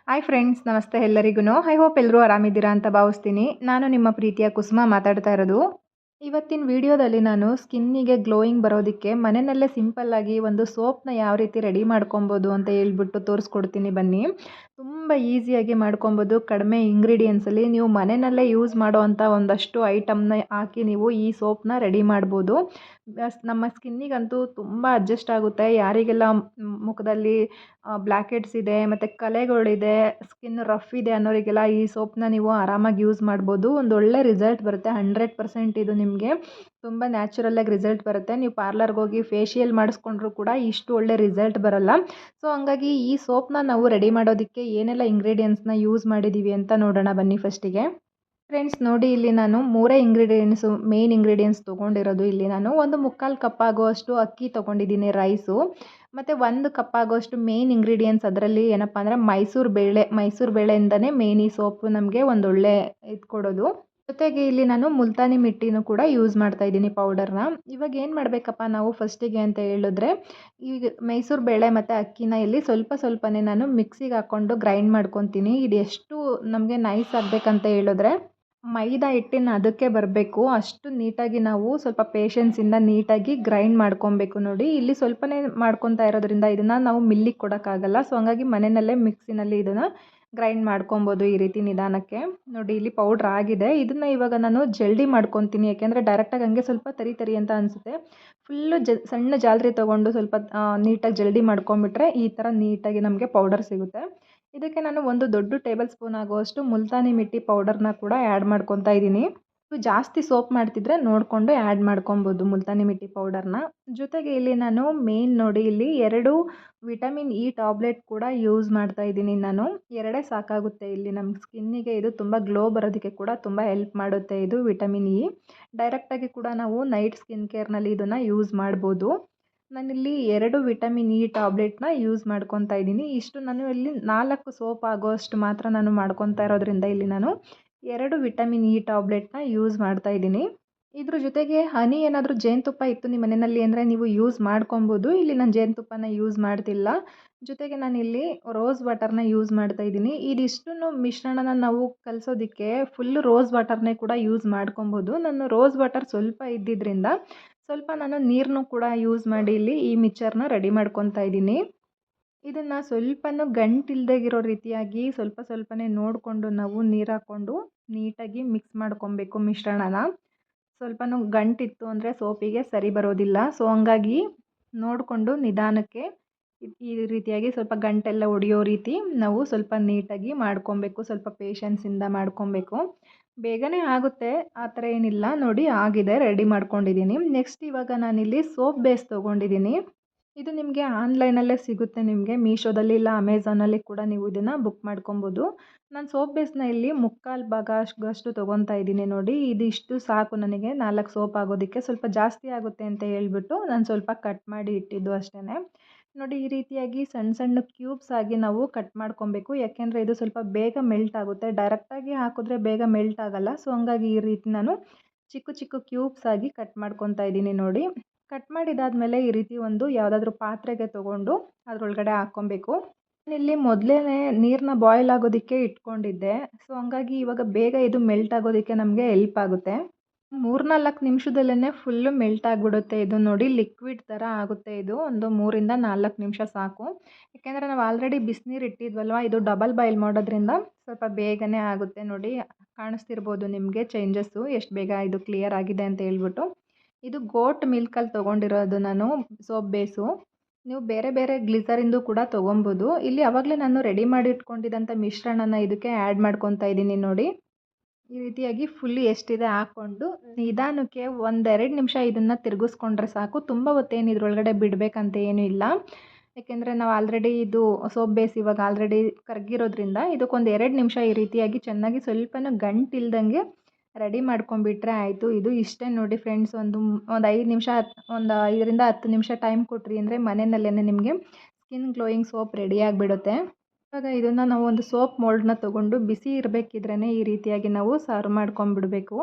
Hi friends, ನಮಸ್ತೆ ಎಲ್ಲರಿಗೂ. I hope ಎಲ್ಲರೂ ಆರಾಮಿದ್ದೀರಾ ಅಂತ ಭಾವಿಸ್ತೀನಿ. ನಾನು ನಿಮ್ಮ ಪ್ರೀತಿಯ ಕುಸುಮ ಮಾತಾಡ್ತಾ ಇರೋದು. ಇವತ್ತಿನ ವಿಡಿಯೋದಲ್ಲಿ ನಾನು ಸ್ಕಿನ್ನಿಗೆ ಗ್ಲೋಯಿಂಗ್ ಬರೋದಕ್ಕೆ ಮನೆಯಲ್ಲೇ ಸಿಂಪಲ್ಲಾಗಿ ಒಂದು ಸೋಪ್ನ ಯಾವ ರೀತಿ ರೆಡಿ ಮಾಡ್ಕೊಬೋದು ಅಂತ ಹೇಳ್ಬಿಟ್ಟು ತೋರಿಸ್ಕೊಡ್ತೀನಿ ಬನ್ನಿ. ತುಂಬ ಈಸಿಯಾಗಿ ಮಾಡ್ಕೊಬೋದು. ಕಡಿಮೆ ಇಂಗ್ರೀಡಿಯೆಂಟ್ಸಲ್ಲಿ ನೀವು ಮನೆಯಲ್ಲೇ ಯೂಸ್ ಮಾಡೋವಂಥ ಒಂದಷ್ಟು ಐಟಮ್ನ ಹಾಕಿ ನೀವು ಈ ಸೋಪ್ನ ರೆಡಿ ಮಾಡ್ಬೋದು. ನಮ್ಮ ಸ್ಕಿನ್ನಿಗಂತೂ ತುಂಬ ಅಡ್ಜಸ್ಟ್ ಆಗುತ್ತೆ. ಯಾರಿಗೆಲ್ಲ ಮುಖದಲ್ಲಿ ಬ್ಲ್ಯಾಕ್ ಹೆಡ್ಸ್ ಇದೆ ಮತ್ತು ಕಲೆಗಳಿದೆ, ಸ್ಕಿನ್ ರಫ್ ಇದೆ ಅನ್ನೋರಿಗೆಲ್ಲ ಈ ಸೋಪ್ನ ನೀವು ಆರಾಮಾಗಿ ಯೂಸ್ ಮಾಡ್ಬೋದು. ಒಂದು ಒಳ್ಳೆ ರಿಸಲ್ಟ್ ಬರುತ್ತೆ. 100% ಇದು ನಿಮಗೆ ತುಂಬ ನ್ಯಾಚುರಲ್ಲಾಗಿ ರಿಸಲ್ಟ್ ಬರುತ್ತೆ. ನೀವು ಪಾರ್ಲರ್ಗೆ ಹೋಗಿ ಫೇಶಿಯಲ್ ಮಾಡಿಸ್ಕೊಂಡ್ರೂ ಕೂಡ ಇಷ್ಟು ಒಳ್ಳೆ ರಿಸಲ್ಟ್ ಬರೋಲ್ಲ. ಸೊ ಹಂಗಾಗಿ ಈ ಸೋಪ್ನ ನಾವು ರೆಡಿ ಮಾಡೋದಕ್ಕೆ ಏನೆಲ್ಲ ಇಂಗ್ರೀಡಿಯೆಂಟ್ಸ್ನ ಯೂಸ್ ಮಾಡಿದ್ದೀವಿ ಅಂತ ನೋಡೋಣ ಬನ್ನಿ ಫಸ್ಟಿಗೆ. ಫ್ರೆಂಡ್ಸ್ ನೋಡಿ, ಇಲ್ಲಿ ನಾನು ಮೂರೇ ಮೇನ್ ಇಂಗ್ರೀಡಿಯೆಂಟ್ಸ್ ತೊಗೊಂಡಿರೋದು. ಇಲ್ಲಿ ನಾನು 1/4 ಕಪ್ ಆಗುವಷ್ಟು ಅಕ್ಕಿ ತೊಗೊಂಡಿದ್ದೀನಿ, ರೈಸು, ಮತ್ತು 1 ಕಪ್ ಆಗುವಷ್ಟು ಮೇನ್ ಇಂಗ್ರೀಡಿಯೆಂಟ್ಸ್. ಅದರಲ್ಲಿ ಏನಪ್ಪ ಅಂದರೆ ಮೈಸೂರು ಬೇಳೆಯಿಂದನೇ ಮೇನ್ ಈ ಸೋಪು ನಮಗೆ ಒಂದೊಳ್ಳೆ ಇದು ಕೊಡೋದು. ಜೊತೆಗೆ ಇಲ್ಲಿ ನಾನು ಮುಲ್ತಾನಿ ಮಿಟ್ಟಿನೂ ಕೂಡ ಯೂಸ್ ಮಾಡ್ತಾ ಇದ್ದೀನಿ, ಪೌಡರ್ನ. ಇವಾಗ ಏನು ಮಾಡಬೇಕಪ್ಪ ನಾವು ಫಸ್ಟಿಗೆ ಅಂತ ಹೇಳಿದ್ರೆ, ಈಗ ಮೈಸೂರು ಬೇಳೆ ಮತ್ತು ಅಕ್ಕಿನ ಇಲ್ಲಿ ಸ್ವಲ್ಪನೇ ನಾನು ಮಿಕ್ಸಿಗೆ ಹಾಕ್ಕೊಂಡು ಗ್ರೈಂಡ್ ಮಾಡ್ಕೊತೀನಿ. ಇದು ಎಷ್ಟು ನಮಗೆ ನೈಸ್ ಆಗಬೇಕಂತ ಹೇಳಿದ್ರೆ, ಮೈದಾ ಹಿಟ್ಟಿನ ಅದಕ್ಕೆ ಬರಬೇಕು ಅಷ್ಟು ನೀಟಾಗಿ ನಾವು ಸ್ವಲ್ಪ ಪೇಷನ್ಸಿಂದ ನೀಟಾಗಿ ಗ್ರೈಂಡ್ ಮಾಡ್ಕೊಬೇಕು. ನೋಡಿ, ಇಲ್ಲಿ ಸ್ವಲ್ಪನೇ ಮಾಡ್ಕೊತಾ ಇರೋದ್ರಿಂದ ಇದನ್ನು ನಾವು ಮಿಲ್ಲಿಗೆ ಕೊಡೋಕ್ಕಾಗಲ್ಲ. ಸೊ ಹಂಗಾಗಿ ಮನೆಯಲ್ಲೇ ಮಿಕ್ಸಿನಲ್ಲಿ ಇದನ್ನು ಗ್ರೈಂಡ್ ಮಾಡ್ಕೊಬೋದು ಈ ರೀತಿ ನಿಧಾನಕ್ಕೆ. ನೋಡಿ, ಇಲ್ಲಿ ಪೌಡ್ರ್ ಆಗಿದೆ. ಇದನ್ನು ಇವಾಗ ನಾನು ಜಲ್ದಿ ಮಾಡ್ಕೊತೀನಿ, ಯಾಕೆಂದರೆ ಡೈರೆಕ್ಟಾಗಿ ಹಂಗೆ ಸ್ವಲ್ಪ ತರಿ ಅಂತ ಅನಿಸುತ್ತೆ. ಫುಲ್ಲು ಸಣ್ಣ ಜಾಲರಿ ತೊಗೊಂಡು ಸ್ವಲ್ಪ ನೀಟಾಗಿ ಜಲ್ದಿ ಮಾಡ್ಕೊಂಬಿಟ್ರೆ ಈ ಥರ ನೀಟಾಗಿ ನಮಗೆ ಪೌಡರ್ ಸಿಗುತ್ತೆ. ಇದಕ್ಕೆ ನಾನು 1 ದೊಡ್ಡ ಟೇಬಲ್ ಸ್ಪೂನ್ ಆಗುವಷ್ಟು ಮುಲ್ತಾನಿ ಮಿಟ್ಟಿ ಪೌಡರ್ನ ಕೂಡ ಆ್ಯಡ್ ಮಾಡ್ಕೊತಾ ಇದ್ದೀನಿ. ನೀವು ಜಾಸ್ತಿ ಸೋಪ್ ಮಾಡ್ತಿದ್ರೆ ನೋಡಿಕೊಂಡು ಆ್ಯಡ್ ಮಾಡ್ಕೊಬೋದು ಮುಲ್ತಾನಿ ಮಿಟ್ಟಿ ಪೌಡರ್ನ. ಜೊತೆಗೆ ಇಲ್ಲಿ ನಾನು ಮೇನ್ ನೋಡಿ, ಇಲ್ಲಿ 2 ವಿಟಮಿನ್ ಇ ಟಾಬ್ಲೆಟ್ ಕೂಡ ಯೂಸ್ ಮಾಡ್ತಾ ಇದ್ದೀನಿ ನಾನು. 2 ಸಾಕಾಗುತ್ತೆ. ಇಲ್ಲಿ ನಮ್ಮ ಸ್ಕಿನ್ನಿಗೆ ಇದು ತುಂಬ ಗ್ಲೋ ಬರೋದಕ್ಕೆ ಕೂಡ ತುಂಬ ಹೆಲ್ಪ್ ಮಾಡುತ್ತೆ ಇದು ವಿಟಮಿನ್ ಇ. ಡೈರೆಕ್ಟಾಗಿ ಕೂಡ ನಾವು ನೈಟ್ ಸ್ಕಿನ್ ಕೇರ್ನಲ್ಲಿ ಇದನ್ನು ಯೂಸ್ ಮಾಡ್ಬೋದು. ನಾನಿಲ್ಲಿ 2 ವಿಟಮಿನ್ ಇ ಟಾಬ್ಲೆಟ್ನ ಯೂಸ್ ಮಾಡ್ಕೊತಾ ಇದ್ದೀನಿ. ಇಷ್ಟು ನಾನು ಇಲ್ಲಿ 4 ಸೋಪ್ ಆಗೋಷ್ಟು ಮಾತ್ರ ನಾನು ಮಾಡ್ಕೊತಾ ಇರೋದ್ರಿಂದ ಇಲ್ಲಿ ನಾನು 2 ವಿಟಮಿನ್ ಇ ಟಾಬ್ಲೆಟ್ನ ಯೂಸ್ ಮಾಡ್ತಾ ಇದ್ದೀನಿ. ಇದ್ರ ಜೊತೆಗೆ ಹನಿ ಏನಾದರೂ ಜೇನುತುಪ್ಪ ಇತ್ತು ನಿಮ್ಮ ಮನೆಯಲ್ಲಿ ಅಂದರೆ ನೀವು ಯೂಸ್ ಮಾಡ್ಕೊಬೋದು. ಇಲ್ಲಿ ನಾನು ಜೇನುತುಪ್ಪನ ಯೂಸ್ ಮಾಡ್ತಿಲ್ಲ. ಜೊತೆಗೆ ನಾನಿಲ್ಲಿ ರೋಸ್ ವಾಟರ್ನ ಯೂಸ್ ಮಾಡ್ತಾ ಇದ್ದೀನಿ. ಇದಿಷ್ಟನ್ನು ಮಿಶ್ರಣನ ನಾವು ಕಲಸೋದಕ್ಕೆ ಫುಲ್ಲು ರೋಸ್ ವಾಟರ್ನೇ ಕೂಡ ಯೂಸ್ ಮಾಡ್ಕೊಬೋದು. ನಾನು ರೋಸ್ ವಾಟರ್ ಸ್ವಲ್ಪ ಇದ್ದಿದ್ದರಿಂದ ಸ್ವಲ್ಪ ನಾನು ನೀರನ್ನು ಕೂಡ ಯೂಸ್ ಮಾಡಿ ಇಲ್ಲಿ ಈ ಮಿಕ್ಚರ್ನ ರೆಡಿ ಮಾಡ್ಕೊತಾ ಇದ್ದೀನಿ. ಇದನ್ನು ಸ್ವಲ್ಪನೂ ಗಂಟಿಲ್ದಾಗಿರೋ ರೀತಿಯಾಗಿ ಸ್ವಲ್ಪನೇ ನೋಡಿಕೊಂಡು ನಾವು ನೀರು ಹಾಕ್ಕೊಂಡು ನೀಟಾಗಿ ಮಿಕ್ಸ್ ಮಾಡ್ಕೊಬೇಕು ಮಿಶ್ರಣನ. ಸ್ವಲ್ಪನೂ ಗಂಟಿತ್ತು ಅಂದರೆ ಸೋಪಿಗೆ ಸರಿ ಬರೋದಿಲ್ಲ. ಸೊ ಹಂಗಾಗಿ ನೋಡಿಕೊಂಡು ನಿಧಾನಕ್ಕೆ ಈ ರೀತಿಯಾಗಿ ಸ್ವಲ್ಪ ಗಂಟೆಲ್ಲ ಹೊಡೆಯೋ ರೀತಿ ನಾವು ಸ್ವಲ್ಪ ನೀಟಾಗಿ ಮಾಡ್ಕೊಬೇಕು. ಸ್ವಲ್ಪ ಪೇಷನ್ಸಿಂದ ಮಾಡ್ಕೊಬೇಕು. ಬೇಗನೆ ಆಗುತ್ತೆ, ಆ ಥರ ಏನಿಲ್ಲ. ನೋಡಿ, ಆಗಿದೆ, ರೆಡಿ ಮಾಡ್ಕೊಂಡಿದ್ದೀನಿ. ನೆಕ್ಸ್ಟ್ ಇವಾಗ ನಾನಿಲ್ಲಿ ಸೋಪ್ ಬೇಸ್ ತೊಗೊಂಡಿದ್ದೀನಿ. ಇದು ನಿಮಗೆ ಆನ್ಲೈನಲ್ಲೇ ಸಿಗುತ್ತೆ. ನಿಮಗೆ ಮೀಶೋದಲ್ಲಿ ಇಲ್ಲ ಅಮೆಝಾನಲ್ಲಿ ಕೂಡ ನೀವು ಇದನ್ನು ಬುಕ್ ಮಾಡ್ಕೊಬೋದು. ನಾನು ಸೋಪ್ ಬೇಸ್ನ ಇಲ್ಲಿ 3/4 ಭಾಗ ಅಷ್ಟು ತೊಗೊತಾ ಇದ್ದೀನಿ. ನೋಡಿ, ಇದಿಷ್ಟು ಸಾಕು ನನಗೆ 4 ಸೋಪ್ ಆಗೋದಕ್ಕೆ. ಸ್ವಲ್ಪ ಜಾಸ್ತಿ ಆಗುತ್ತೆ ಅಂತ ಹೇಳ್ಬಿಟ್ಟು ನಾನು ಸ್ವಲ್ಪ ಕಟ್ ಮಾಡಿ ಇಟ್ಟಿದ್ದು ಅಷ್ಟೇ. ನೋಡಿ, ಈ ರೀತಿಯಾಗಿ ಸಣ್ಣ ಕ್ಯೂಬ್ಸ್ ಆಗಿ ನಾವು ಕಟ್ ಮಾಡ್ಕೊಬೇಕು. ಯಾಕೆಂದರೆ ಇದು ಸ್ವಲ್ಪ ಬೇಗ ಮೆಲ್ಟ್ ಆಗುತ್ತೆ. ಡೈರೆಕ್ಟಾಗಿ ಹಾಕಿದ್ರೆ ಬೇಗ ಮೆಲ್ಟ್ ಆಗಲ್ಲ. ಸೊ ಹಂಗಾಗಿ ಈ ರೀತಿ ನಾನು ಚಿಕ್ಕ ಕ್ಯೂಬ್ಸ್ ಆಗಿ ಕಟ್ ಮಾಡ್ಕೊತಾ ಇದ್ದೀನಿ. ನೋಡಿ, ಕಟ್ ಮಾಡಿದಾದಮೇಲೆ ಈ ರೀತಿ ಒಂದು ಯಾವುದಾದ್ರೂ ಪಾತ್ರೆಗೆ ತೊಗೊಂಡು ಅದರೊಳಗಡೆ ಹಾಕ್ಕೊಬೇಕು. ನಾನಿಲ್ಲಿ ಮೊದಲೇ ನೀರನ್ನ ಬಾಯ್ಲ್ ಆಗೋದಕ್ಕೆ ಇಟ್ಕೊಂಡಿದ್ದೆ. ಸೊ ಹಂಗಾಗಿ ಇವಾಗ ಬೇಗ ಇದು ಮೆಲ್ಟ್ ಆಗೋದಕ್ಕೆ ನಮಗೆ ಹೆಲ್ಪ್ ಆಗುತ್ತೆ. 3-4 ನಿಮಿಷದಲ್ಲೇ ಫುಲ್ಲು ಮೆಲ್ಟ್ ಆಗಿಬಿಡುತ್ತೆ. ಇದು ನೋಡಿ, ಲಿಕ್ವಿಡ್ ಥರ ಆಗುತ್ತೆ. ಇದು ಒಂದು 3-4 ನಿಮಿಷ ಸಾಕು. ಯಾಕೆಂದರೆ ನಾವು ಆಲ್ರೆಡಿ ಬಿಸಿನೀರು ಇಟ್ಟಿದ್ವಲ್ವ, ಇದು ಡಬಲ್ ಬಾಯ್ಲ್ ಮಾಡೋದ್ರಿಂದ ಸ್ವಲ್ಪ ಬೇಗನೆ ಆಗುತ್ತೆ. ನೋಡಿ, ಕಾಣಿಸ್ತಿರ್ಬೋದು ನಿಮಗೆ ಚೇಂಜಸ್ಸು, ಎಷ್ಟು ಬೇಗ ಇದು ಕ್ಲಿಯರ್ ಆಗಿದೆ ಅಂತ ಹೇಳ್ಬಿಟ್ಟು. ಇದು ಗೋಟ್ ಮಿಲ್ಕಲ್ಲಿ ತೊಗೊಂಡಿರೋದು ನಾನು ಸೋಪ್ ಬೇಸು. ನೀವು ಬೇರೆ ಗ್ಲಿಸರಿಂದು ಕೂಡ ತೊಗೊಬೋದು. ಇಲ್ಲಿ ಆವಾಗಲೇ ನಾನು ರೆಡಿ ಮಾಡಿ ಇಟ್ಕೊಂಡಿದ್ದಂಥ ಮಿಶ್ರಣನ ಇದಕ್ಕೆ ಆ್ಯಡ್ ಮಾಡ್ಕೊತಾ ಇದ್ದೀನಿ. ನೋಡಿ, ಈ ರೀತಿಯಾಗಿ ಫುಲ್ಲಿ ಎಷ್ಟಿದೆ ಹಾಕ್ಕೊಂಡು ನಿಧಾನಕ್ಕೆ 1-2 ನಿಮಿಷ ಇದನ್ನು ತಿರುಗಿಸ್ಕೊಂಡ್ರೆ ಸಾಕು. ತುಂಬ ಹೊತ್ತೇನು ಇದ್ರೊಳಗಡೆ ಬಿಡಬೇಕಂತ ಏನೂ ಇಲ್ಲ. ಯಾಕೆಂದರೆ ನಾವು ಆಲ್ರೆಡಿ ಇದು ಸೋಪ್ ಬೇಸ್ ಇವಾಗ ಆಲ್ರೆಡಿ ಕರಗಿರೋದ್ರಿಂದ ಇದಕ್ಕೊಂದು 2 ನಿಮಿಷ ಈ ರೀತಿಯಾಗಿ ಚೆನ್ನಾಗಿ ಸ್ವಲ್ಪನೂ ಗಂಟಿಲ್ದಂಗೆ ರೆಡಿ ಮಾಡ್ಕೊಂಬಿಟ್ರೆ ಆಯಿತು. ಇದು ಇಷ್ಟೇ ನೋಡಿ ಫ್ರೆಂಡ್ಸ್. ಒಂದು 5 ನಿಮಿಷ, ಒಂದು 5-10 ನಿಮಿಷ ಟೈಮ್ ಕೊಟ್ರಿ ಅಂದರೆ ಮನೆಯಲ್ಲೇ ನಿಮಗೆ ಸ್ಕಿನ್ ಗ್ಲೋಯಿಂಗ್ ಸೋಪ್ ರೆಡಿ ಆಗಿಬಿಡುತ್ತೆ. ಇವಾಗ ಇದನ್ನು ನಾವು ಒಂದು ಸೋಪ್ ಮೋಲ್ಡ್ನ ತೊಗೊಂಡು ಬಿಸಿ ಇರಬೇಕಿದ್ರೇ ಈ ರೀತಿಯಾಗಿ ನಾವು ಸರ್ವ್ ಮಾಡ್ಕೊಂಬಿಡಬೇಕು.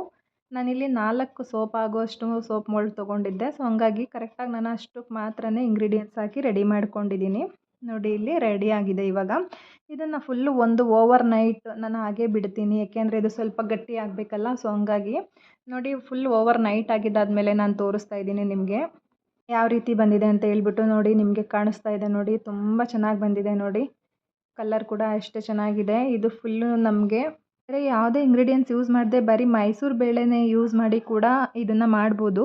ನಾನಿಲ್ಲಿ 4 ಸೋಪ್ ಆಗೋಷ್ಟು ಸೋಪ್ ಮೋಲ್ಡ್ ತೊಗೊಂಡಿದ್ದೆ. ಸೊ ಹಂಗಾಗಿ ಕರೆಕ್ಟಾಗಿ ನಾನು ಅಷ್ಟಕ್ಕೆ ಮಾತ್ರನೇ ಇಂಗ್ರೀಡಿಯೆಂಟ್ಸ್ ಹಾಕಿ ರೆಡಿ ಮಾಡ್ಕೊಂಡಿದ್ದೀನಿ. ನೋಡಿ ಇಲ್ಲಿ ರೆಡಿ ಆಗಿದೆ ಇವಾಗ. ಇದನ್ನು ಫುಲ್ಲು ಒಂದು ಓವರ್ ನೈಟ್ ನಾನು ಹಾಗೇ ಬಿಡ್ತೀನಿ, ಏಕೆಂದರೆ ಇದು ಸ್ವಲ್ಪ ಗಟ್ಟಿ ಆಗಬೇಕಲ್ಲ. ಸೊ ಹಂಗಾಗಿ ನೋಡಿ ಫುಲ್ ಓವರ್ ನೈಟ್ ಆಗಿದ್ದಾದಮೇಲೆ ನಾನು ತೋರಿಸ್ತಾ ಇದ್ದೀನಿ ನಿಮಗೆ ಯಾವ ರೀತಿ ಬಂದಿದೆ ಅಂತ ಹೇಳ್ಬಿಟ್ಟು. ನೋಡಿ ನಿಮಗೆ ಕಾಣಿಸ್ತಾ ಇದೆ ನೋಡಿ, ತುಂಬ ಚೆನ್ನಾಗಿ ಬಂದಿದೆ ನೋಡಿ. ಕಲರ್ ಕೂಡ ಅಷ್ಟೇ ಚೆನ್ನಾಗಿದೆ. ಇದು ಫುಲ್ಲು ನಮಗೆ ಬೇರೆ ಯಾವುದೇ ಇಂಗ್ರೀಡಿಯೆಂಟ್ಸ್ ಯೂಸ್ ಮಾಡದೆ ಬರೀ ಮೈಸೂರು ಬೇಳೆನೇ ಯೂಸ್ ಮಾಡಿ ಕೂಡ ಇದನ್ನು ಮಾಡ್ಬೋದು.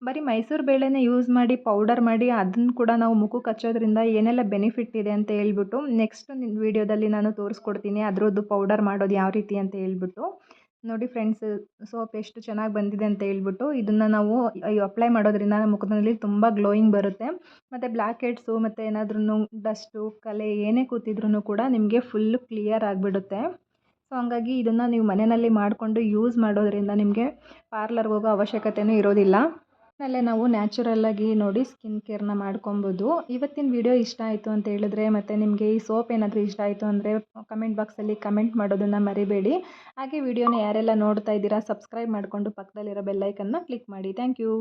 ಬರೀ ಮೈಸೂರು ಬೇಳೆನೇ ಯೂಸ್ ಮಾಡಿ ಪೌಡರ್ ಮಾಡಿ ಅದನ್ನು ಕೂಡ ನಾವು ಮುಖಕ್ಕೆ ಹಚ್ಚೋದ್ರಿಂದ ಏನೆಲ್ಲ ಬೆನಿಫಿಟ್ ಇದೆ ಅಂತ ಹೇಳ್ಬಿಟ್ಟು ನೆಕ್ಸ್ಟ್ ವೀಡಿಯೋದಲ್ಲಿ ನಾನು ತೋರಿಸ್ಕೊಡ್ತೀನಿ, ಅದರದ್ದು ಪೌಡರ್ ಮಾಡೋದು ಯಾವ ರೀತಿ ಅಂತ ಹೇಳ್ಬಿಟ್ಟು. ನೋಡಿ ಫ್ರೆಂಡ್ಸ್, ಸೋಪ್ ಎಷ್ಟು ಚೆನ್ನಾಗಿ ಬಂದಿದೆ ಅಂತ ಹೇಳ್ಬಿಟ್ಟು. ಇದನ್ನು ನಾವು ಅಪ್ಲೈ ಮಾಡೋದ್ರಿಂದ ನಮ್ಮ ಮುಖದಲ್ಲಿ ತುಂಬ ಗ್ಲೋಯಿಂಗ್ ಬರುತ್ತೆ. ಮತ್ತು ಬ್ಲ್ಯಾಕ್ ಹೆಡ್ಸು ಮತ್ತು ಏನಾದ್ರೂ ಡಸ್ಟು ಕಲೆ ಏನೇ ಕೂತಿದ್ರೂ ಕೂಡ ನಿಮಗೆ ಫುಲ್ಲು ಕ್ಲಿಯರ್ ಆಗಿಬಿಡುತ್ತೆ. ಸೊ ಹಂಗಾಗಿ ಇದನ್ನು ನೀವು ಮನೆಯಲ್ಲಿ ಮಾಡಿಕೊಂಡು ಯೂಸ್ ಮಾಡೋದ್ರಿಂದ ನಿಮಗೆ ಪಾರ್ಲರ್ಗೆ ಹೋಗೋ ಅವಶ್ಯಕತೆಯೂ ಇರೋದಿಲ್ಲ. ಮನೆಯಲ್ಲೇ ನಾವು ನ್ಯಾಚುರಲ್ಲಾಗಿ ನೋಡಿ ಸ್ಕಿನ್ ಕೇರ್ನ ಮಾಡ್ಕೊಬೋದು. ಇವತ್ತಿನ ವಿಡಿಯೋ ಇಷ್ಟ ಆಯಿತು ಅಂತ ಹೇಳಿದ್ರೆ ಮತ್ತು ನಿಮಗೆ ಈ ಸೋಪ್ ಏನಾದರೂ ಇಷ್ಟ ಆಯಿತು ಅಂದರೆ ಕಮೆಂಟ್ ಬಾಕ್ಸಲ್ಲಿ ಕಮೆಂಟ್ ಮಾಡೋದನ್ನು ಮರಿಬೇಡಿ. ಹಾಗೆ ವಿಡಿಯೋನ ಯಾರೆಲ್ಲ ನೋಡ್ತಾ ಇದ್ದೀರಾ ಸಬ್ಸ್ಕ್ರೈಬ್ ಮಾಡಿಕೊಂಡು ಪಕ್ಕದಲ್ಲಿರೋ ಬೆಲ್ಲೈಕನ್ನ ಕ್ಲಿಕ್ ಮಾಡಿ. Thank you.